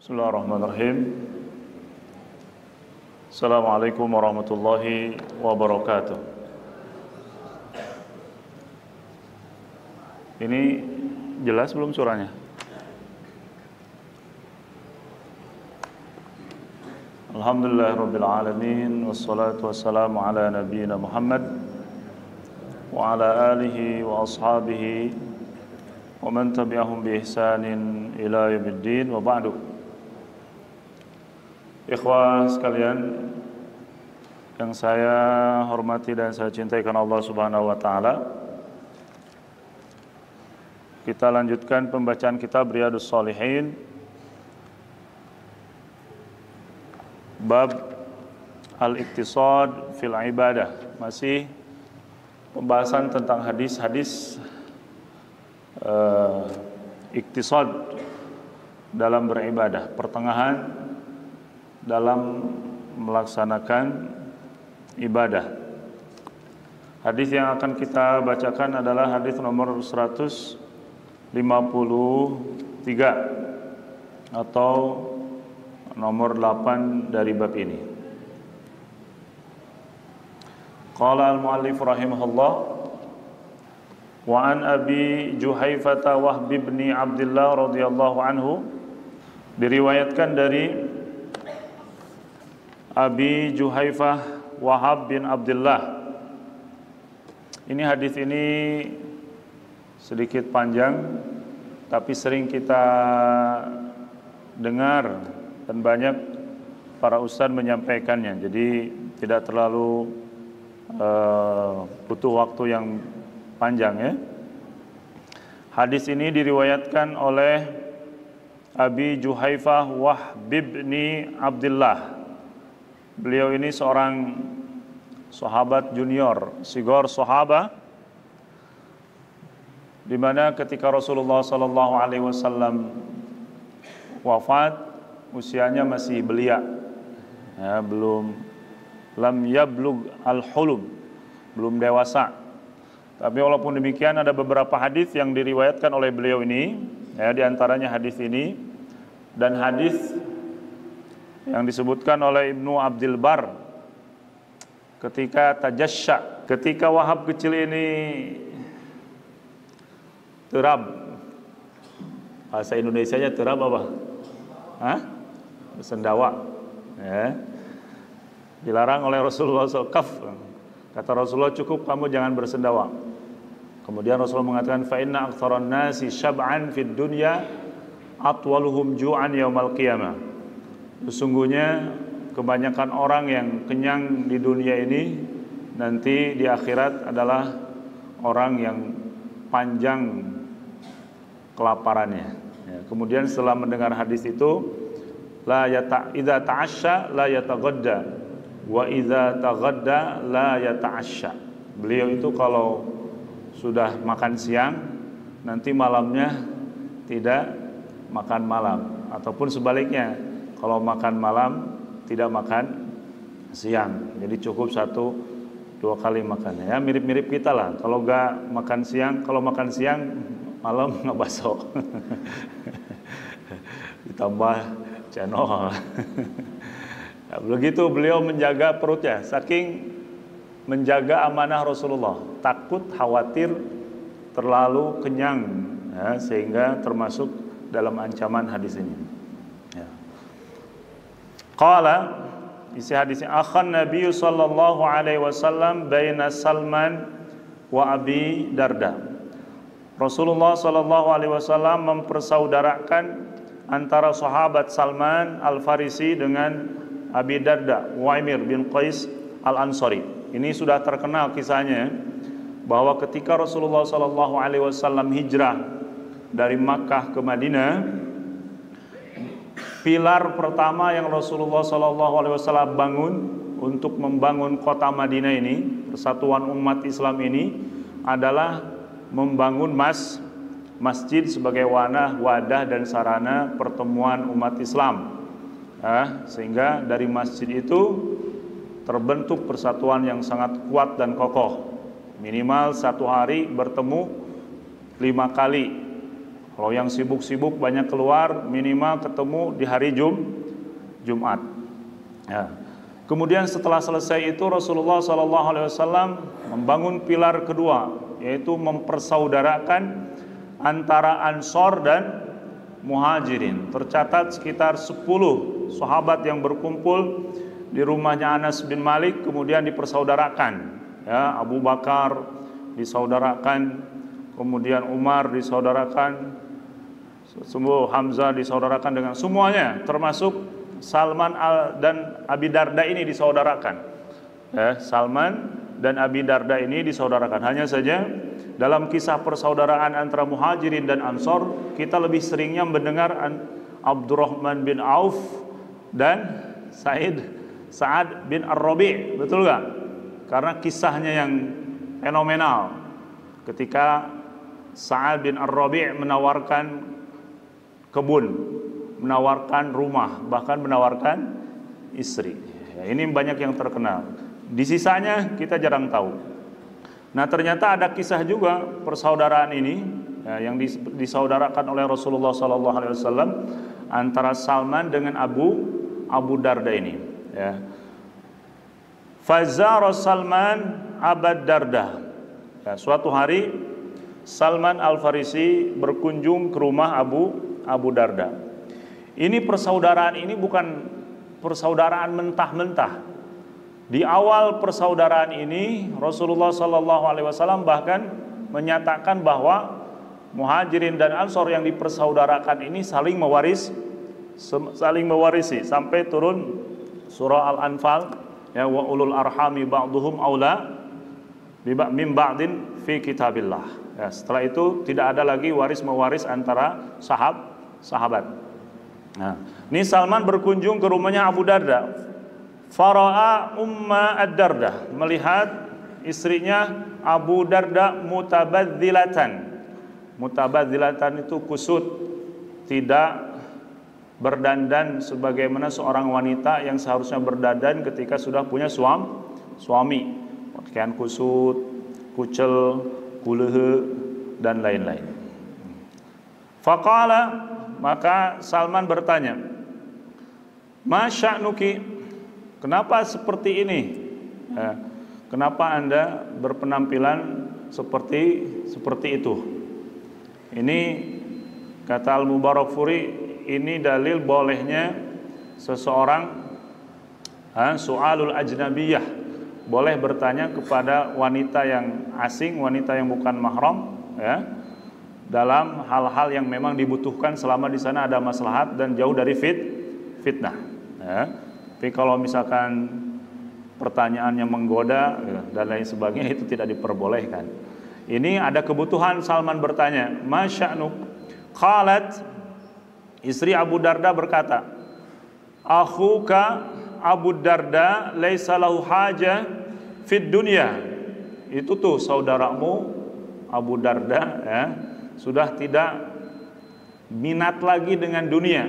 Bismillahirrahmanirrahim. Assalamualaikum warahmatullahi wabarakatuh. Ini jelas belum suaranya? Alhamdulillahirabbil alamin wassalatu wassalamu ala nabiyyina Muhammad wa ala alihi wa ashabihi wa man tabi'ahum bi ihsanin ila yaumiddin wa ba'du. Ikhwah sekalian yang saya hormati dan saya cintai karena Allah Subhanahu wa taala, kita lanjutkan pembacaan kitab Riyadhus Shalihin bab al-iqtisad fil ibadah. Masih pembahasan tentang hadis-hadis iktisad dalam beribadah, pertengahan dalam melaksanakan ibadah. Hadis yang akan kita bacakan adalah hadis nomor 153 atau nomor 8 dari bab ini. Qala al-muallif rahimahullah wa an Abi Juhaifah Wahb bin Abdullah radhiyallahu anhu, diriwayatkan dari Abi Juhaifah Wahab bin Abdullah. Ini hadis ini sedikit panjang, tapi sering kita dengar dan banyak para ustadz menyampaikannya. Jadi tidak terlalu butuh waktu yang panjang ya. Hadis ini diriwayatkan oleh Abi Juhaifah Wahb bin Abdullah. Beliau ini seorang sahabat junior, sigor sahabat, di mana ketika Rasulullah sallallahu alaihi wasallam wafat, usianya masih belia, ya, belum lam yablug al-hulum, belum dewasa. Tapi walaupun demikian ada beberapa hadis yang diriwayatkan oleh beliau ini, ya, di antaranya hadis ini dan hadis yang disebutkan oleh Ibnu Abdul Bar ketika tajassya, ketika Wahab kecil ini terab. Bahasa Indonesianya terab apa? Hah? Bersendawa. Ya. Dilarang oleh Rasulullah SAW. Kata Rasulullah, cukup kamu jangan bersendawa. Kemudian Rasulullah mengatakan, fa inna aktsaran nasi syab'an fid dunya atwaluhum ju'an yaumal qiyamah. Sesungguhnya kebanyakan orang yang kenyang di dunia ini nanti di akhirat adalah orang yang panjang kelaparannya. Ya, kemudian setelah mendengar hadis itu, idza ta'asya la yataghadda wa idza taghadda la yata'asya. Beliau itu kalau sudah makan siang, nanti malamnya tidak makan malam, ataupun sebaliknya, kalau makan malam tidak makan siang. Jadi cukup 1-2 kali makannya. Ya, mirip-mirip kita lah. Kalau nggak makan siang, kalau makan siang malam nggak baso. Ditambah channel. Ya, begitu beliau menjaga perutnya, saking menjaga amanah Rasulullah, takut khawatir terlalu kenyang, ya, sehingga termasuk dalam ancaman hadis ini. Ya. Qala, isi hadisnya, akhan Nabi sallallahu alaihi wasallam baina Salman wa Abi Darda. Rasulullah sallallahu alaihi wasallam mempersaudarakan antara sahabat Salman Al-Farisi dengan Abi Darda, Uwaimir bin Qais Al-Ansari. Ini sudah terkenal kisahnya, bahwa ketika Rasulullah sallallahu alaihi wasallam hijrah dari Makkah ke Madinah, pilar pertama yang Rasulullah SAW bangun untuk membangun kota Madinah ini, persatuan umat Islam ini, adalah membangun masjid sebagai wadah dan sarana pertemuan umat Islam. Sehingga dari masjid itu terbentuk persatuan yang sangat kuat dan kokoh. Minimal satu hari bertemu 5 kali Kalau yang sibuk-sibuk banyak keluar, minimal ketemu di hari Jumat. Ya. Kemudian setelah selesai itu Rasulullah SAW membangun pilar kedua, yaitu mempersaudarakan antara Ansor dan Muhajirin. Tercatat sekitar 10 sahabat yang berkumpul di rumahnya Anas bin Malik, kemudian dipersaudarakan. Ya, Abu Bakar disaudarakan, kemudian Umar disaudarakan, semua Hamzah disaudarakan dengan semuanya, termasuk Salman dan Abi Darda ini disaudarakan. Ya, Salman dan Abi Darda ini disaudarakan. Hanya saja dalam kisah persaudaraan antara Muhajirin dan Ansor, kita lebih seringnya mendengar Abdurrahman bin Auf dan Sa'ad bin Ar-Rabi', betul gak? Karena kisahnya yang fenomenal ketika Sa'ad bin Ar-Rabi' menawarkan kebun, menawarkan rumah, bahkan menawarkan istri. Ya, ini banyak yang terkenal. Di sisanya kita jarang tahu. Nah, ternyata ada kisah juga persaudaraan ini, ya, yang disaudarakan oleh Rasulullah SAW antara Salman dengan Abu Darda ini. Ya. Fazara Salman Abad Darda. Ya, suatu hari Salman Al-Farisi berkunjung ke rumah Abu Darda. Ini persaudaraan ini bukan persaudaraan mentah-mentah. Di awal persaudaraan ini Rasulullah SAW bahkan menyatakan bahwa Muhajirin dan Ansor yang dipersaudarakan ini saling mewarisi sampai turun surah Al-Anfal, ya, wa ulul arhami ba'duhum aula min ba'din fi kitabillah. Ya, setelah itu tidak ada lagi waris mewaris antara sahabat. Nah, ini Salman berkunjung ke rumahnya Abu Darda. Fara'a Umma Ad-Darda, melihat istrinya Abu Darda mutabadzilatan. Mutabadzilatan itu kusut, tidak berdandan sebagaimana seorang wanita yang seharusnya berdandan ketika sudah punya suami. Pakaian kusut, kucel, kulehe, dan lain-lain. Faqala, maka Salman bertanya, "Ma sya'nuki?" Kenapa seperti ini? Ya, kenapa Anda berpenampilan seperti itu? Ini kata Al-Mubarakfuri, ini dalil bolehnya seseorang su'alul ajnabiyah, boleh bertanya kepada wanita yang asing, wanita yang bukan mahram, ya, dalam hal-hal yang memang dibutuhkan selama di sana ada maslahat dan jauh dari fitnah. Ya. Tapi kalau misalkan pertanyaannya menggoda, ya, dan lain sebagainya, itu tidak diperbolehkan. Ini ada kebutuhan. Salman bertanya, "Ma sya'nuk?" Qalat, istri Abu Darda berkata, "Akhuka Abu Darda laisa lahu haja fid dunya." Itu tuh saudaramu Abu Darda, ya, sudah tidak minat lagi dengan dunia.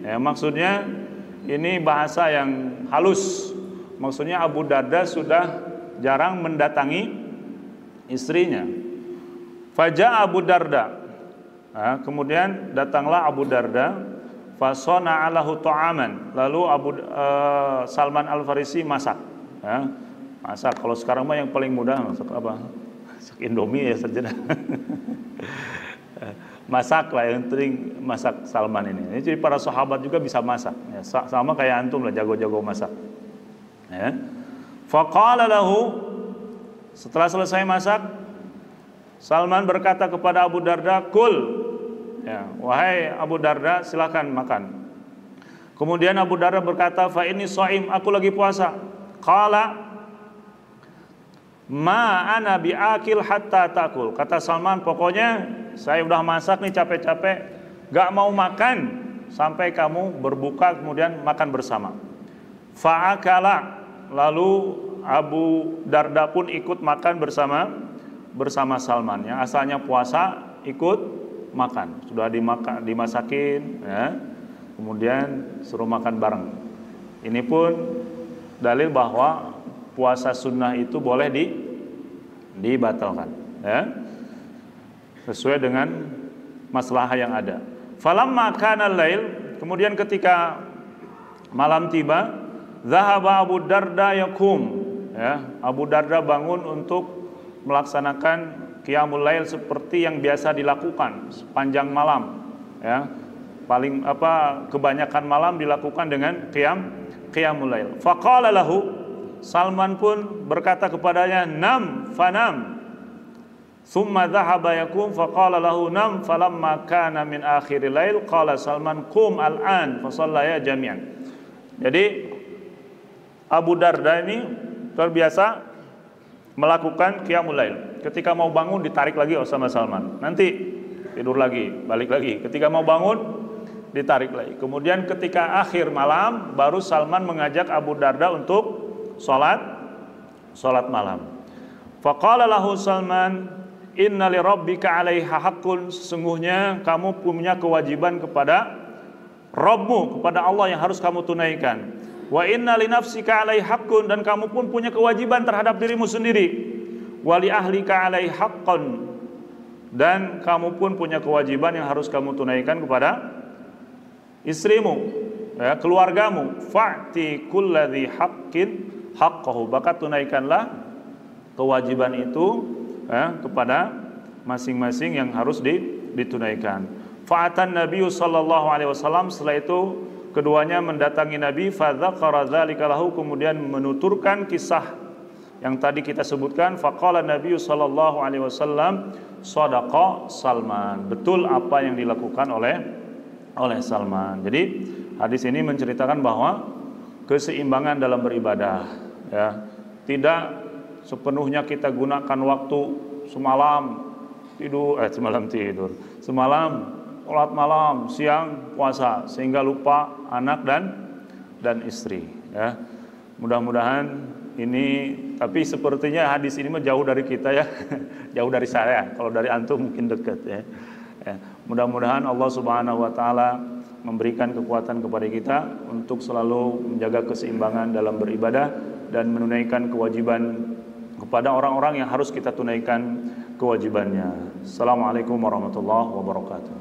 Ya, maksudnya ini bahasa yang halus. Maksudnya Abu Darda sudah jarang mendatangi istrinya. Faja Abu Darda. Nah, kemudian datanglah Abu Darda. Fasona alahu ta'aman. Lalu Salman Al-Farisi masak. Ya, masak. Kalau sekarang mah yang paling mudah masak apa? Masak Indomie ya saja. Masaklah, yang penting masak Salman ini. Jadi para sahabat juga bisa masak. Ya, sama kayak antum lah, jago-jago masak. Ya. Faqala lahu, setelah selesai masak, Salman berkata kepada Abu Darda, "Kul." Ya, wahai Abu Darda, silakan makan. Kemudian Abu Darda berkata, "Fa inni shaim," aku lagi puasa. Qala, "Ma ana biakil hatta takul." Kata Salman, pokoknya saya udah masak nih capek-capek, gak mau makan sampai kamu berbuka kemudian makan bersama. Fa'akala, lalu Abu Darda pun ikut makan bersama Salman. Yang asalnya puasa ikut makan, sudah dimasakin, ya, kemudian suruh makan bareng. Ini pun dalil bahwa puasa sunnah itu boleh dibatalkan, ya, sesuai dengan maslahah yang ada. Falamma kana al-lail, kemudian ketika malam tiba, zahaba Abu Darda yakum, ya, Abu Darda bangun untuk melaksanakan qiyamul lail seperti yang biasa dilakukan sepanjang malam, ya. Kebanyakan malam dilakukan dengan qiyamul lail. Faqala lahu, Salman pun berkata kepadanya, nam fanam. Thumma dhahaba yakum faqala lahu nam falamma kana min akhiril lail qala Salman qum al-an fa shallaya jami'an. Jadi Abu Darda ini terbiasa melakukan qiyamul lail. Ketika mau bangun ditarik lagi sama Salman. Nanti tidur lagi, balik lagi. Ketika mau bangun ditarik lagi. Kemudian ketika akhir malam baru Salman mengajak Abu Darda untuk salat malam. Faqala lahu Salman, inna li rabbika 'alaiha haqqun, sesungguhnya kamu punya kewajiban kepada Rabbmu, kepada Allah yang harus kamu tunaikan. Wa inna li nafsika 'alaiha haqqun, dan kamu pun punya kewajiban terhadap dirimu sendiri. Wa li ahlika 'alaiha haqqun, dan kamu pun punya kewajiban yang harus kamu tunaikan kepada istrimu, ya, keluargamu. Fa'ti kulladzi haqqin haqqahu, maka tunaikanlah kewajiban itu, ya, kepada masing-masing yang harus ditunaikan. Fa'atan Nabi sallallahu alaihi wasallam, setelah itu keduanya mendatangi Nabi. Fadzakara dzalika lahu, kemudian menuturkan kisah yang tadi kita sebutkan. Faqala Nabi sallallahu alaihi wasallam, shadaqa Salman, betul apa yang dilakukan oleh Salman. Jadi hadis ini menceritakan bahwa keseimbangan dalam beribadah, ya, tidak sepenuhnya kita gunakan waktu semalam tidur, semalam sholat malam, siang puasa, sehingga lupa anak dan istri, ya. Mudah-mudahan ini, tapi sepertinya hadis ini mah jauh dari kita, ya. Jauh dari saya. Kalau dari antum mungkin dekat, ya. Mudah-mudahan Allah Subhanahu wa taala memberikan kekuatan kepada kita untuk selalu menjaga keseimbangan dalam beribadah dan menunaikan kewajiban kepada orang-orang yang harus kita tunaikan kewajibannya. Assalamualaikum warahmatullahi wabarakatuh.